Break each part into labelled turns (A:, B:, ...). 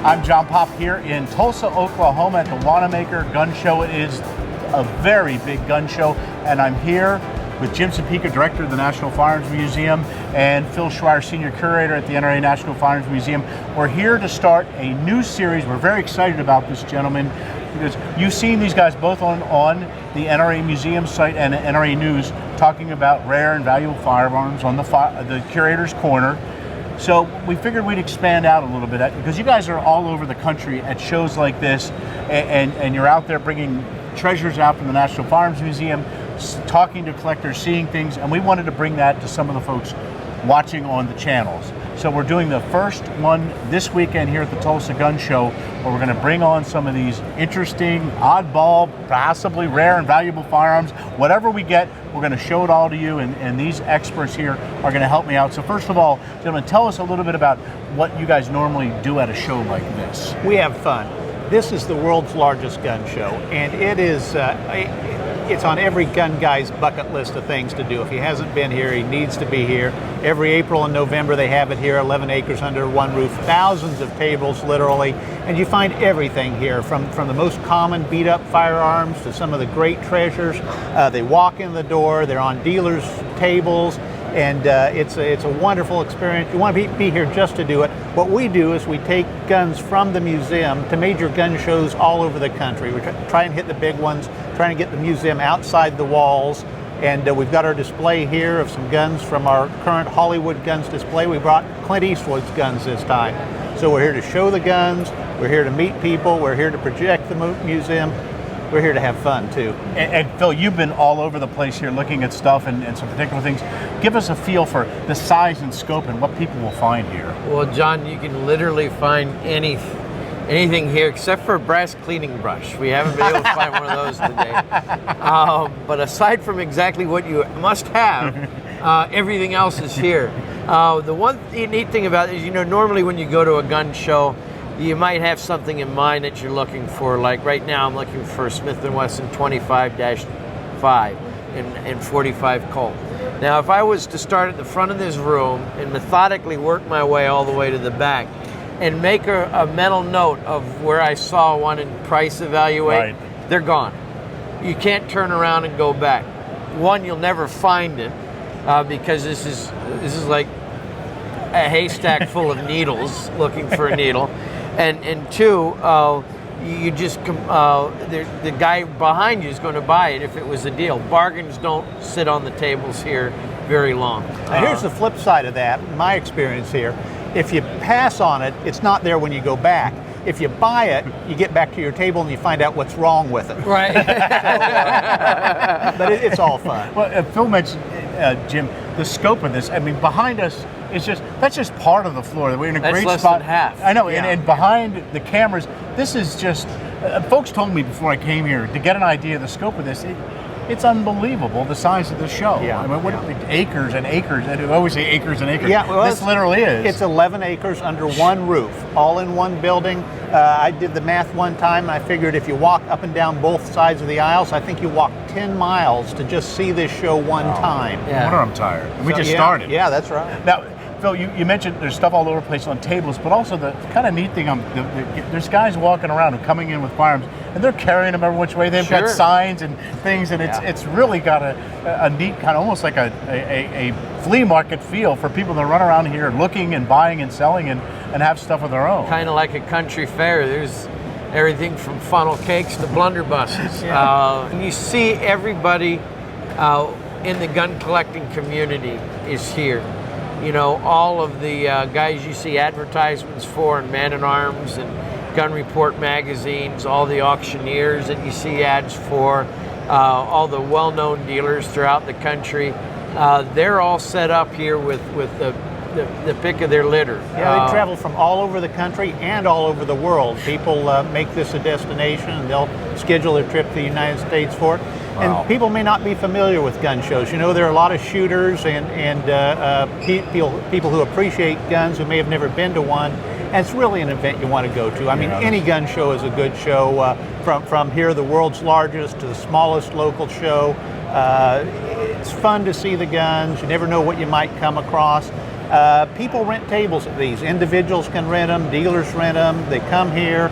A: I'm John Pop here in Tulsa, Oklahoma at the Wanamaker Gun Show. It is a very big gun show, and I'm here with Jim Sapika, Director of the National Firearms Museum, and Phil Schreier, Senior Curator at the NRA National Firearms Museum. We're here to start a new series. We're very excited about this, gentlemen, because you've seen these guys both on the NRA Museum site and NRA News talking about rare and valuable firearms on the Curator's Corner. So we figured we'd expand out a little bit because you guys are all over the country at shows like this, and you're out there bringing treasures out from the National Firearms Museum, talking to collectors, seeing things, and we wanted to bring that to some of the folks watching on the channels. So we're doing the first one this weekend here at the Tulsa Gun Show, where we're going to bring on some of these interesting, oddball, possibly rare and valuable firearms. Whatever we get, we're going to show it all to you, and these experts here are going to help me out. So first of all, gentlemen, tell us a little bit about what you guys normally do at a show like this.
B: We have fun. This is the world's largest gun show, and it is it's on every gun guy's bucket list of things to do. If he hasn't been here, he needs to be here. Every April and November they have it here, 11 acres under one roof, thousands of tables literally, and you find everything here from the most common beat up firearms to some of the great treasures. They walk in the door, they're on dealers' tables, and it's a wonderful experience. You want to be here just to do it. What we do is we take guns from the museum to major gun shows all over the country. We try and hit the big ones, trying to get the museum outside the walls. And we've got our display here of some guns from our current Hollywood Guns display. We brought Clint Eastwood's guns this time. So we're here to show the guns, we're here to meet people, we're here to project the museum. We're here to have fun too.
A: And Phil, you've been all over the place here looking at stuff and some particular things. Give us a feel for the size and scope and what people will find here.
C: Well, John, you can literally find anything here except for a brass cleaning brush. We haven't been able to find one of those today. But aside from exactly what you must have, everything else is here. The one neat thing about it is, normally when you go to a gun show, you might have something in mind that you're looking for. Like right now, I'm looking for Smith & Wesson 25-5 and 45 Colt. Now, if I was to start at the front of this room and methodically work my way all the way to the back and make a mental note of where I saw one and price evaluate, right, they're gone. You can't turn around and go back. One, you'll never find it because this is like a haystack full of needles looking for a needle. And two, you just the guy behind you is going to buy it if it was a deal. Bargains don't sit on the tables here very long.
B: Now here's the flip side of that, in my experience here. If you pass on it, it's not there when you go back. If you buy it, you get back to your table and you find out what's wrong with it.
C: Right.
B: But it's all fun.
A: Well, Phil mentioned, Jim, the scope of this. I mean, behind us, that's just part of the floor. We're in a great
C: less
A: spot.
C: Than half.
A: I know,
C: yeah.
A: and behind the cameras, this is just. Folks told me before I came here to get an idea of the scope of this. It's unbelievable the size of the show.
B: Yeah.
A: I mean, acres and acres. I always say acres and acres.
B: Yeah, well,
A: this literally is.
B: It's 11 acres under one roof, all in one building. I did the math one time, and I figured if you walk up and down both sides of the aisles, I think you walk 10 miles to just see this show one time.
A: Yeah. No wonder I'm tired. And we just started.
B: Yeah, that's right.
A: Now, Phil, you mentioned there's stuff all over the place on tables, but also the kind of neat thing, there's guys walking around and coming in with firearms, and they're carrying them every which way. They've got signs and things, and it's really got a neat kind of almost like a flea market feel for people that run around here looking and buying and selling and have stuff of their own.
C: Kind of like a country fair. There's everything from funnel cakes to blunderbusses. And you see everybody in the gun collecting community is here. All of the guys you see advertisements for in Man at Arms and Gun Report magazines, all the auctioneers that you see ads for, all the well-known dealers throughout the country, they're all set up here with the pick of their litter.
B: Yeah, they travel from all over the country and all over the world. People make this a destination, and they'll schedule a trip to the United States for it. Wow. And people may not be familiar with gun shows. There are a lot of shooters and people who appreciate guns who may have never been to one. And it's really an event you want to go to. I mean, any gun show is a good show. From here, the world's largest, to the smallest local show. It's fun to see the guns. You never know what you might come across. People rent tables at these. Individuals can rent them, dealers rent them, they come here.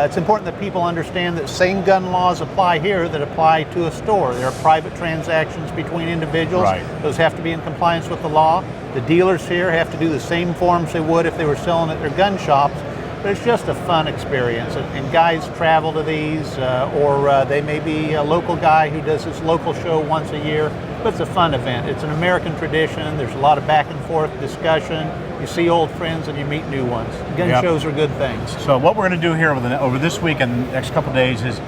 B: It's important that people understand that same gun laws apply here that apply to a store. There are private transactions between individuals.
A: Right.
B: Those have to be in compliance with the law. The dealers here have to do the same forms they would if they were selling at their gun shops. But it's just a fun experience. And guys travel to these, or they may be a local guy who does his local show once a year. But it's a fun event. It's an American tradition. There's a lot of back and forth discussion. You see old friends and you meet new ones. Gun shows are good things.
A: So what we're going to do here over this week and the next couple of days is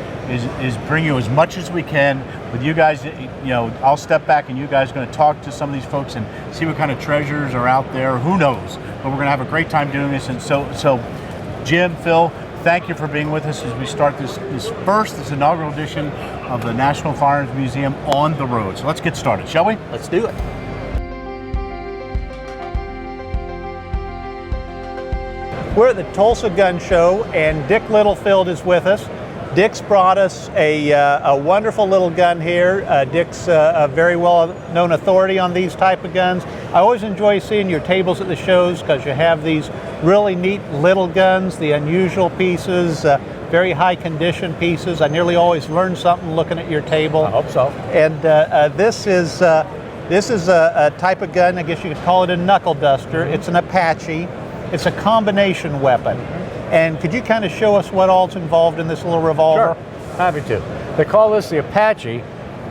A: bring you as much as we can with you guys. You know, I'll step back and you guys are going to talk to some of these folks and see what kind of treasures are out there. Who knows? But we're going to have a great time doing this. And so Jim, Phil, thank you for being with us as we start this inaugural edition of the National Firearms Museum on the road. So let's get started, shall we?
B: Let's do it. We're at the Tulsa Gun Show, and Dick Littlefield is with us. Dick's brought us a wonderful little gun here. Dick's a very well-known authority on these type of guns. I always enjoy seeing your tables at the shows because you have these really neat little guns, the unusual pieces, very high condition pieces. I nearly always learn something looking at your table.
A: I hope so.
B: And this is a type of gun, I guess you could call it a knuckle duster. It's an Apache. It's a combination weapon. And could you kind of show us what all's involved in this little revolver?
D: Sure, happy to. They call this the Apache.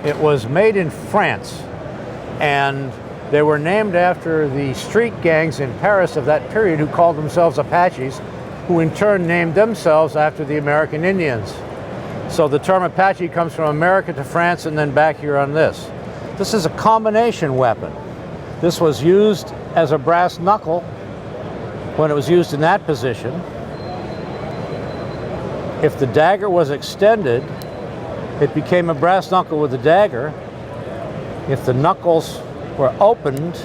D: It was made in France, and they were named after the street gangs in Paris of that period who called themselves Apaches, who in turn named themselves after the American Indians. So the term Apache comes from America to France and then back here on this. This is a combination weapon. This was used as a brass knuckle when it was used in that position. If the dagger was extended, it became a brass knuckle with a dagger. If the knuckles were opened,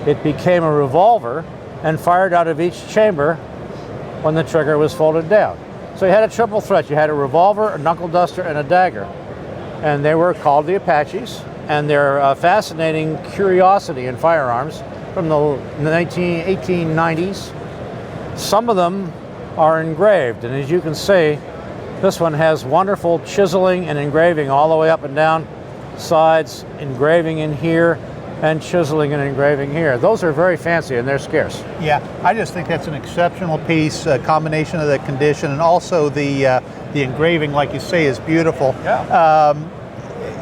D: it became a revolver and fired out of each chamber when the trigger was folded down. So you had a triple threat. You had a revolver, a knuckle duster, and a dagger. And they were called the Apaches. And they're a fascinating curiosity in firearms from the 1890s. Some of them are engraved, and as you can see, this one has wonderful chiseling and engraving all the way up and down sides, engraving in here, and chiseling and engraving here. Those are very fancy and they're scarce.
B: Yeah, I just think that's an exceptional piece, a combination of the condition and also the engraving, like you say, is beautiful.
A: Yeah.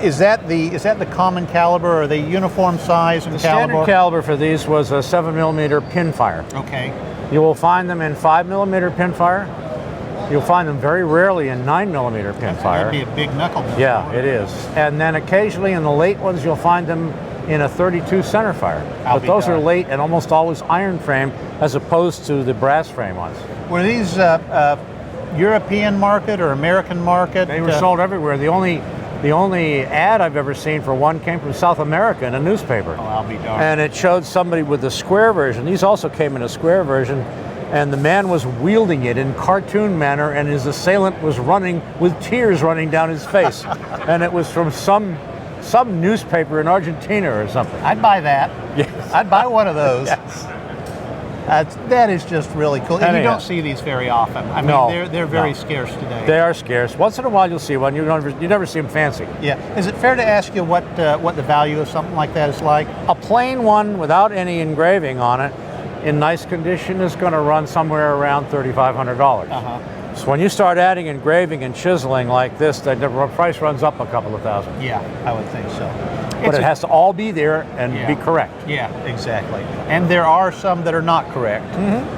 B: Is that the common caliber, or are they uniform size and
D: The
B: caliber?
D: standard caliber for these was a 7mm pinfire.
B: Okay.
D: You will find them in 5mm pinfire. You'll find them very rarely in 9mm pinfire.
B: That'd be a big knuckle.
D: Yeah, it is. And then occasionally in the late ones, you'll find them in a 32 centerfire.
B: I'll
D: But
B: be
D: those are
B: darned.
D: late and almost always iron frame as opposed to the brass frame ones.
B: Were these European market or American market?
D: They were sold everywhere. The only ad I've ever seen for one came from South America in a newspaper.
B: Oh, I'll be darned.
D: And it showed somebody with the square version. These also came in a square version. And the man was wielding it in cartoon manner, and his assailant was running with tears running down his face. And it was from some newspaper in Argentina or something.
B: I'd buy that.
D: Yes.
B: I'd buy one of those.
D: Yes.
B: That is just really cool. And you
D: Anyhow.
B: don't see these very often. I mean,
D: No,
B: they're very
D: no.
B: scarce today.
D: They are scarce. Once in a while you'll see one. You never see them fancy.
B: Yeah. Is it fair to ask you what the value of something like that is like?
D: A plain one without any engraving on it, in nice condition, is going to run somewhere around $3,500.
B: Uh-huh.
D: So when you start adding engraving and chiseling like this, the price runs up a couple of thousand.
B: Yeah, I would think so.
D: But it has to all be there and
B: Yeah.
D: be correct.
B: Yeah, exactly. And there are some that are not correct.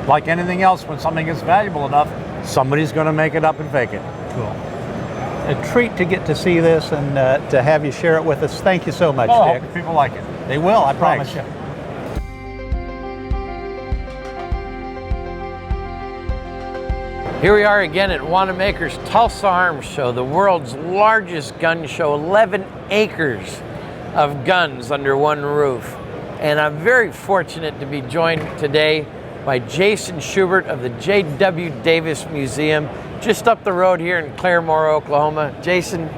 D: Like anything else, when something is valuable enough, somebody's going to make it up and fake it.
B: Cool. A treat to get to see this and to have you share it with us. Thank you so much,
D: Oh, I
B: Dick.
D: hope people like it.
B: They will, I promise
D: Thanks.
B: you.
C: Here we are again at Wanamaker's Tulsa Arms Show, the world's largest gun show, 11 acres of guns under one roof. And I'm very fortunate to be joined today by Jason Schubert of the J.W. Davis Museum, just up the road here in Claremore, Oklahoma. Jason,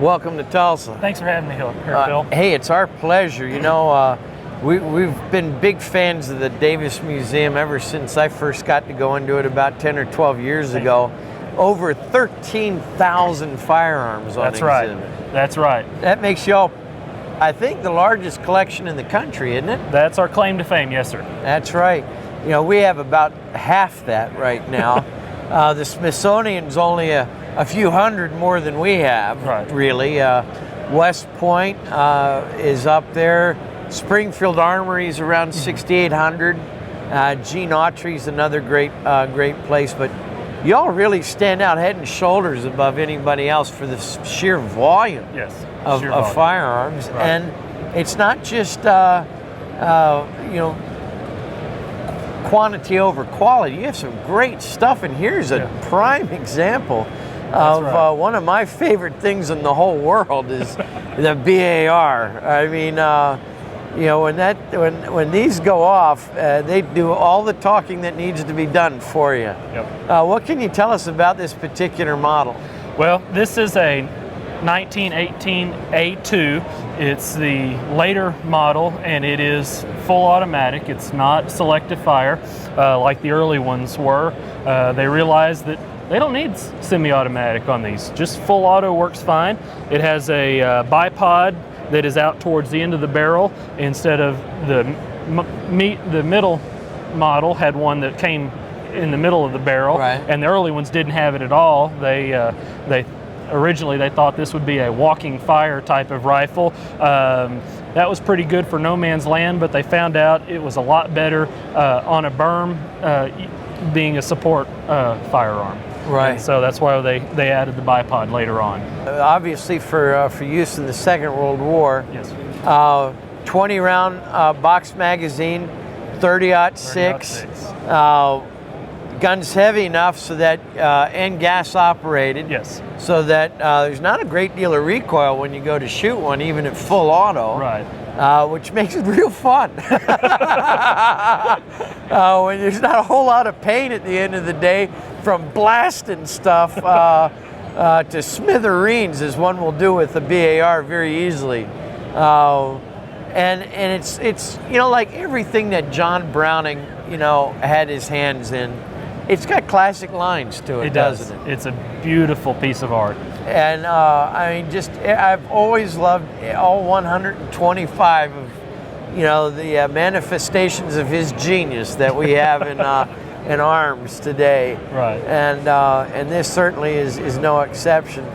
C: welcome to Tulsa.
E: Thanks for having me here, Phil.
C: Hey, it's our pleasure. You know, we've been big fans of the Davis Museum ever since I first got to go into it about 10 or 12 years ago. Over 13,000 firearms on exhibit.
E: That's right.
C: That makes y'all, I think, the largest collection in the country, isn't it?
E: That's our claim to fame, yes, sir.
C: That's right. You know, we have about half that right now. The Smithsonian's only a few hundred more than we have, really. West Point is up there. Springfield Armory is around 6,800. Gene Autry's another great place, but y'all really stand out head and shoulders above anybody else for the sheer volume of firearms. Right. And it's not just quantity over quality. You have some great stuff, and here's a prime example of one of my favorite things in the whole world is the BAR. I mean, when these go off, they do all the talking that needs to be done for you. Yep. What can you tell us about this particular model?
E: Well, this is a 1918 A2. It's the later model, and it is full automatic. It's not selective fire like the early ones were. They realized that they don't need semi-automatic on these. Just full auto works fine. It has a bipod that is out towards the end of the barrel instead of the middle model had one that came in the middle of the barrel, and the early ones didn't have it at all. Originally they thought this would be a walking fire type of rifle. That was pretty good for no man's land, but they found out it was a lot better on a berm, being a support firearm.
C: Right.
E: And so that's why they added the bipod later on.
C: Obviously for use in the Second World War.
E: Yes.
C: 20 round box magazine, 30-06. Gun's heavy enough so that and gas operated.
E: Yes.
C: So that there's not a great deal of recoil when you go to shoot one, even at full auto.
E: Right.
C: Which makes it real fun. When there's not a whole lot of pain at the end of the day from blasting stuff to smithereens, as one will do with the BAR very easily. And it's like everything that John Browning had his hands in. It's got classic lines to it, doesn't it?
E: It's a beautiful piece of art.
C: And I've always loved all 125 of the manifestations of his genius that we have in arms today.
E: Right.
C: And this certainly is no exception.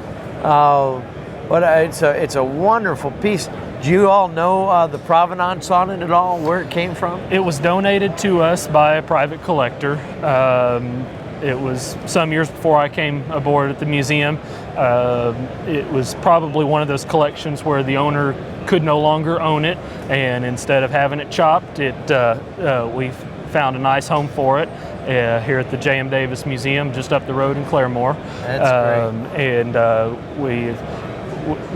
C: But it's a wonderful piece. Do you all know the provenance on it at all, where it came from?
E: It was donated to us by a private collector. It was some years before I came aboard at the museum. It was probably one of those collections where the owner could no longer own it, and instead of having it chopped, we found a nice home for it here at the J.M. Davis Museum just up the road in Claremore.
C: That's great.
E: And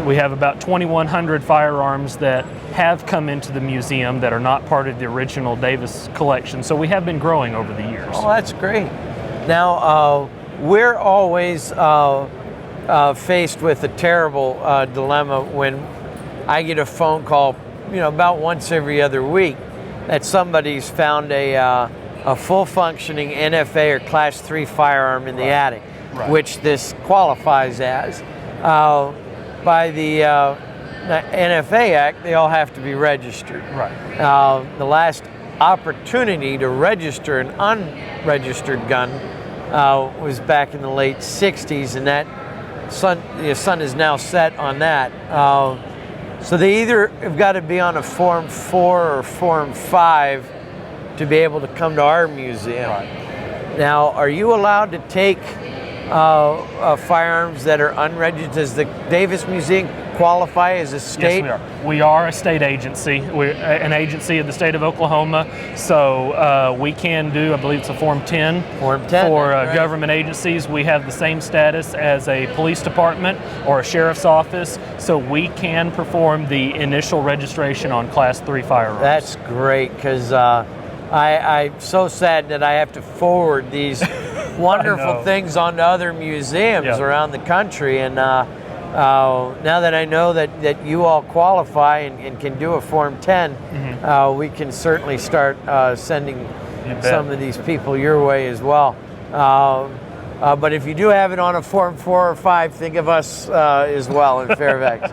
E: we have about 2,100 firearms that have come into the museum that are not part of the original Davis collection. So we have been growing over the years.
C: Oh, that's great. Now, we're always faced with a terrible dilemma when I get a phone call, about once every other week, that somebody's found a full functioning NFA or Class 3 firearm in the attic, which this qualifies as. By the NFA Act, they all have to be registered.
E: Right.
C: The last opportunity to register an unregistered gun was back in the late 60s, and the sun is now set on that. So they either have got to be on a Form 4 or Form 5 to be able to come to our museum.
E: Right.
C: Now, are you allowed to take firearms that are unregistered? Does the Davis Museum qualify as a state?
E: Yes, we are. We are a state agency. We're an agency of the state of Oklahoma, so we can do, I believe it's a Form 10.
C: Form 10
E: for
C: right.
E: government agencies. We have the same status as a police department or a sheriff's office, so we can perform the initial registration on Class 3 firearms.
C: That's great, because I'm so sad that I have to forward these wonderful things on to other museums around the country, and Now that I know that you all qualify and can do a Form 10, we can certainly start sending some of these people your way as well. But if you do have it on a Form 4 or 5, think of us as well in Fairfax.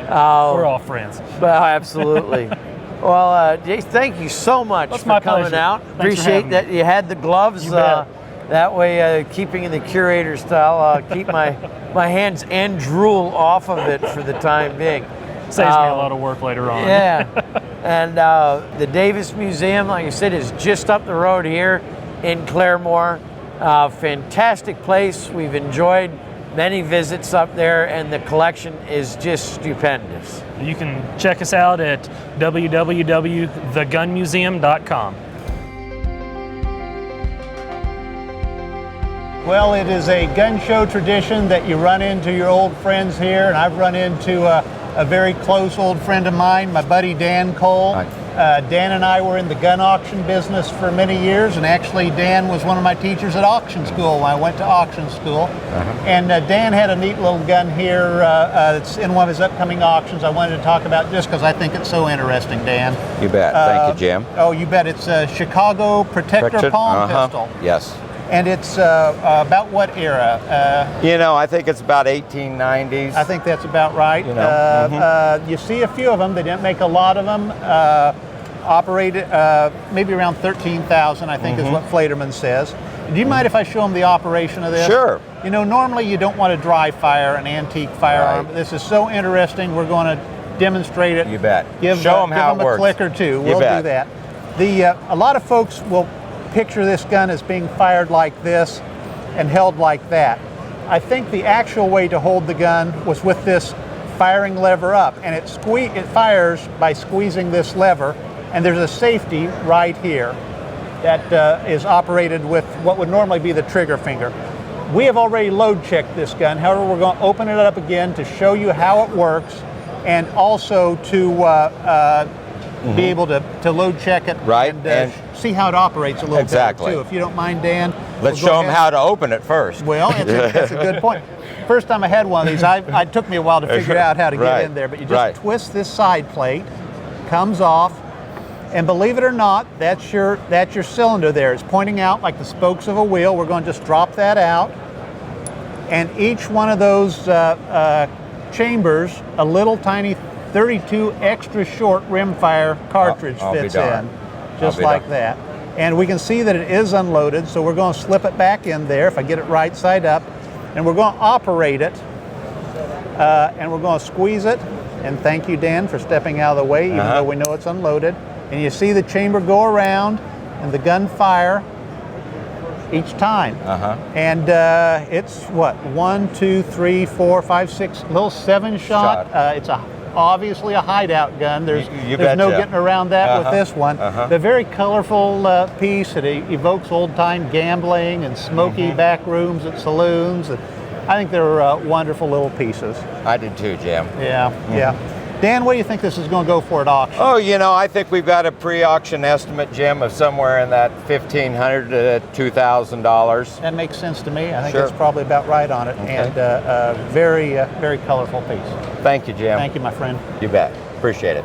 E: We're all friends.
C: Well, absolutely. Well, Jace, thank you so much for coming out. Appreciate that you had the gloves. That way, keeping in the curator style, keep my hands and drool off of it for the time being.
E: Saves me a lot of work later on.
C: Yeah. And the Davis Museum, like I said, is just up the road here in Claremore. Fantastic place. We've enjoyed many visits up there, and the collection is just stupendous.
E: You can check us out at www.thegunmuseum.com.
B: Well, it is a gun show tradition that you run into your old friends here, and I've run into a very close old friend of mine, my buddy Dan Cole. Dan and I were in the gun auction business for many years, and actually Dan was one of my teachers at auction school when I went to auction school. And Dan had a neat little gun here that's in one of his upcoming auctions I wanted to talk about just because I think it's so interesting, Dan.
F: You bet. Thank you, Jim.
B: Oh, you bet. It's a Chicago Protector Palm pistol.
F: Yes.
B: And it's about what era?
F: I think it's about 1890s.
B: I think that's about right. You see a few of them. They didn't make a lot of them. Operated maybe around 13,000, I think is what Flaterman says. Do you mind if I show them the operation of this?
F: Sure.
B: Normally you don't want to dry fire an antique firearm. Right. This is so interesting. We're going to demonstrate it.
F: You bet.
B: Show them how it works. Give them a click or two. We'll do that. A lot of folks will picture this gun as being fired like this and held like that. I think the actual way to hold the gun was with this firing lever up, and it fires by squeezing this lever, and there's a safety right here that is operated with what would normally be the trigger finger. We have already load checked this gun. However, we're going to open it up again to show you how it works, and also to be able to load check it and see how it operates a little bit too. If you don't mind, Dan.
F: Let's show them how to open it first.
B: Well, that's a good point. First time I had one of these, it took me a while to figure out how to get in there, but you just twist this side plate, comes off, and believe it or not, that's your cylinder there. It's pointing out like the spokes of a wheel. We're going to just drop that out, and each one of those chambers, a little tiny 32 extra short rimfire cartridge fits in, just like that. And we can see that it is unloaded, so we're going to slip it back in there if I get it right side up, and we're going to operate it, and we're going to squeeze it. And thank you, Dan, for stepping out of the way, even though we know it's unloaded. And you see the chamber go around and the gun fire each time. And it's what, 1, 2, 3, 4, 5, 6, little 7-shot. It's obviously a hideout gun. There's no getting around that with this one. The very colorful piece. It evokes old-time gambling and smoky back rooms at saloons. I think they're wonderful little pieces.
F: I did too, Jim.
B: Yeah. Dan, what do you think this is going to go for at auction?
F: Oh, I think we've got a pre-auction estimate, Jim, of somewhere in that $1,500 to $2,000.
B: That makes sense to me. I think that's probably about right on it. And very colorful piece.
F: Thank you, Jim.
B: Thank you, my friend.
F: You bet. Appreciate it.